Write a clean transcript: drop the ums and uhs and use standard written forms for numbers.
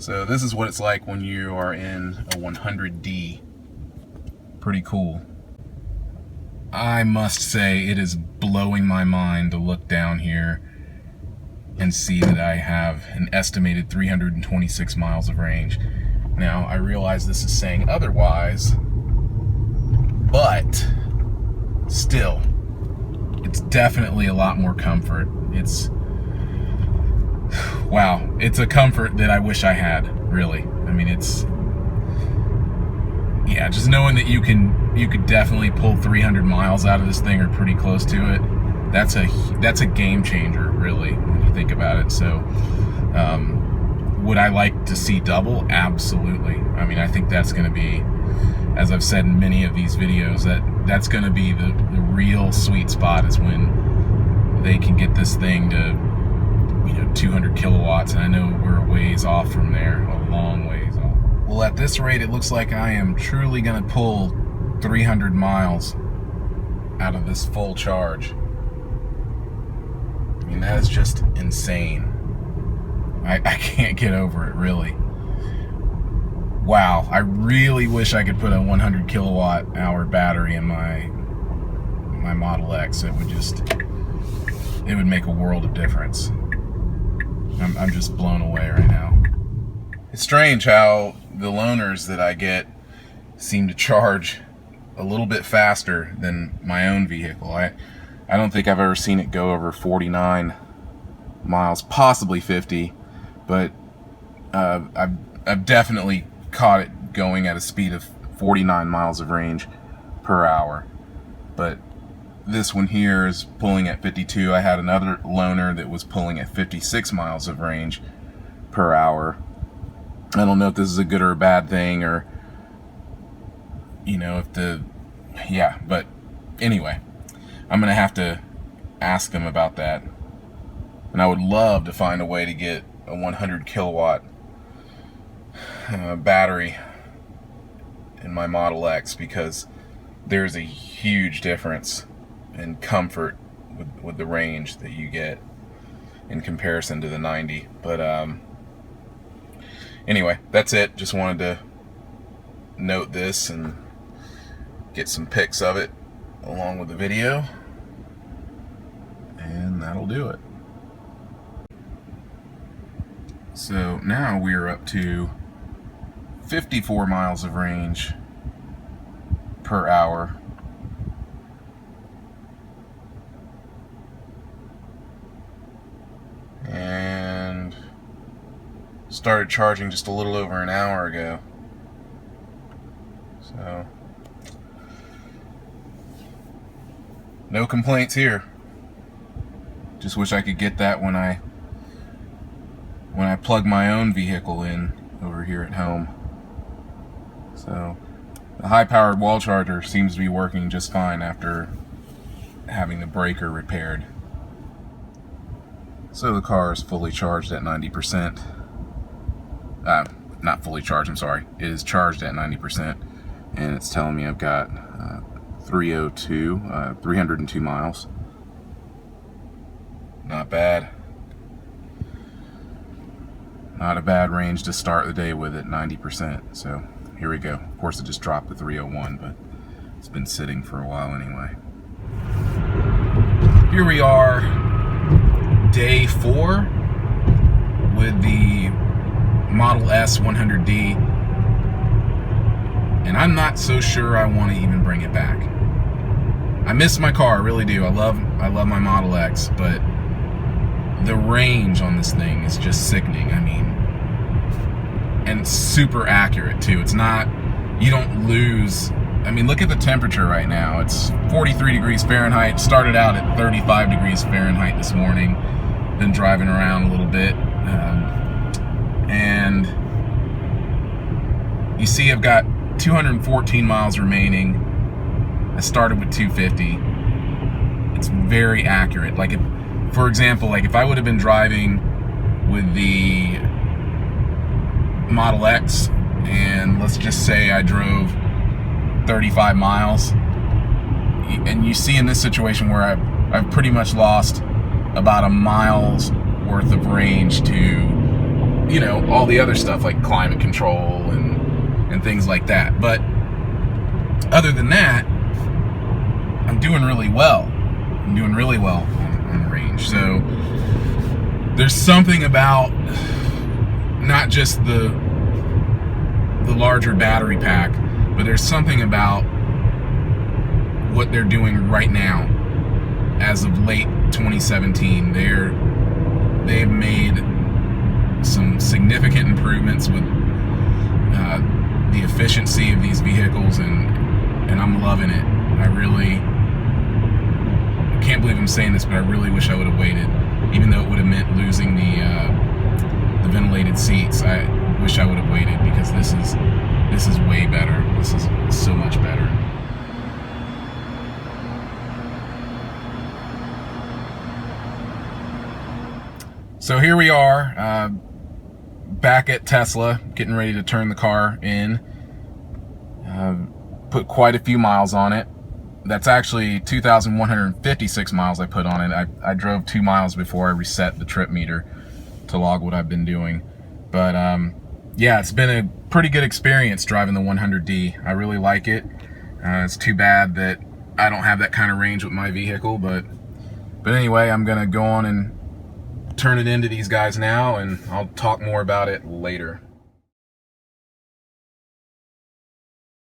So this is what it's like when you are in a 100D. Pretty cool. I must say it is blowing my mind to look down here and see that I have an estimated 326 miles of range. Now, I realize this is saying otherwise, but still, it's definitely a lot more comfort. Wow, it's a comfort that I wish I had, really. I mean, yeah, just knowing that you could definitely pull 300 miles out of this thing or pretty close to it, that's a game changer, really, when you think about it. So, would I like to see double? Absolutely. I mean, I think that's going to be, as I've said in many of these videos, that's going to be the real sweet spot, is when they can get this thing to 200 kilowatts, and I know we're a ways off from there, a long ways off. Well, at this rate, it looks like I am truly going to pull 300 miles out of this full charge. I mean, that is just insane. I can't get over it, really. Wow, I really wish I could put a 100 kilowatt hour battery in my Model X. It would make a world of difference. I'm just blown away right now. It's strange how the loaners that I get seem to charge a little bit faster than my own vehicle. I don't think I've ever seen it go over 49 miles, possibly 50, but I've definitely caught it going at a speed of 49 miles of range per hour. But this one here is pulling at 52. I had another loaner that was pulling at 56 miles of range per hour. I don't know if this is a good or a bad thing, or but anyway, I'm gonna have to ask them about that. And I would love to find a way to get a 100 kilowatt battery in my Model X, because there's a huge difference in comfort with the range that you get in comparison to the 90. But anyway, that's it. Just wanted to note this and get some pics of it along with the video, and that'll do it. So now we're up to 54 miles of range per hour. And started charging just a little over an hour ago. So no complaints here. Just wish I could get that when I plug my own vehicle in over here at home. So the high-powered wall charger seems to be working just fine after having the breaker repaired. So the car is fully charged at 90%. Not fully charged, I'm sorry. It is charged at 90%, and it's telling me I've got 302 miles. Not bad. Not a bad range to start the day with at 90%. So here we go. Of course, it just dropped to 301, but it's been sitting for a while anyway. Here we are, day 4 with the Model S 100D, and I'm not so sure I want to even bring it back. I miss my car, I really do. I love my Model X, but the range on this thing is just sickening. I mean, and it's super accurate too. It's not, you don't lose. I mean, look at the temperature right now. It's 43 degrees Fahrenheit. Started out at 35 degrees Fahrenheit this morning. Been driving around a little bit. And you see I've got 214 miles remaining. I started with 250. It's very accurate. Like, if, for example, like if I would have been driving with the Model X, and let's just say I drove 35 miles, and you see in this situation where I've pretty much lost about a mile's worth of range to you know, all the other stuff like climate control and things like that. But other than that, I'm doing really well. I'm doing really well on the range. So there's something about not just the larger battery pack, but there's something about what they're doing right now as of late 2017. They've made some significant improvements with the efficiency of these vehicles, and I'm loving it. I can't believe I'm saying this, but I really wish I would have waited, even though it would have meant losing the ventilated seats. I wish I would have waited, because this is way better. This is so much better. So here we are, back at Tesla, getting ready to turn the car in. Put quite a few miles on it. That's actually 2,156 miles I put on it. I drove 2 miles before I reset the trip meter to log what I've been doing. But yeah, it's been a pretty good experience driving the 100D. I really like it. It's too bad that I don't have that kind of range with my vehicle, but anyway, I'm gonna go on and turn it into these guys now, and I'll talk more about it later.